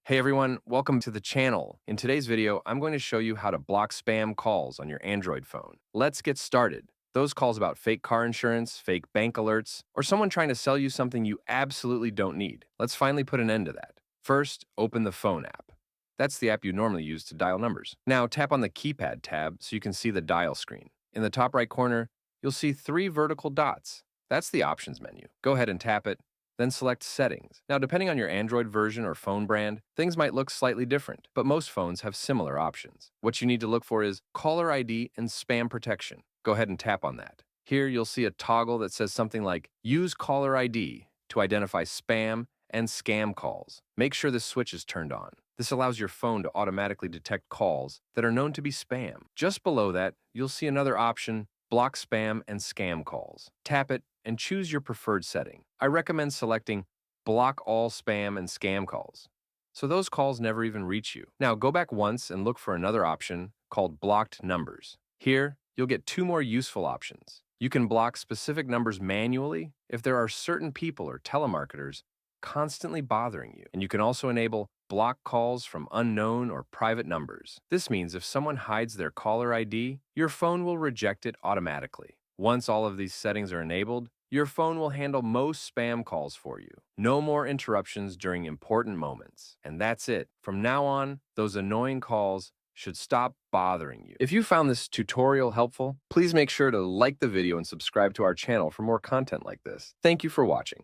Hey everyone, welcome to the channel. In today's video, I'm going to show you how to block spam calls on your Android phone. Let's get started. Those calls about fake car insurance, fake bank alerts, or someone trying to sell you something you absolutely don't need. Let's finally put an end to that. First, open the phone app. That's the app you normally use to dial numbers. Now, tap on the keypad tab so you can see the dial screen. In the top right corner, you'll see three vertical dots. That's the options menu. Go ahead and tap it, then select Settings. Now, depending on your Android version or phone brand, things might look slightly different, but most phones have similar options. What you need to look for is Caller ID and Spam Protection. Go ahead and tap on that. Here, you'll see a toggle that says something like Use Caller ID to identify spam and scam calls. Make sure this switch is turned on. This allows your phone to automatically detect calls that are known to be spam. Just below that, you'll see another option, Block Spam and Scam Calls. Tap it and choose your preferred setting. I recommend selecting Block All Spam and Scam Calls, so those calls never even reach you. Now go back once and look for another option called Blocked Numbers. Here, you'll get two more useful options. You can block specific numbers manually if there are certain people or telemarketers constantly bothering you. And you can also enable block calls from unknown or private numbers. This means if someone hides their caller ID, your phone will reject it automatically. Once all of these settings are enabled, your phone will handle most spam calls for you. No more interruptions during important moments. And that's it. From now on, those annoying calls should stop bothering you. If you found this tutorial helpful, please make sure to like the video and subscribe to our channel for more content like this. Thank you for watching.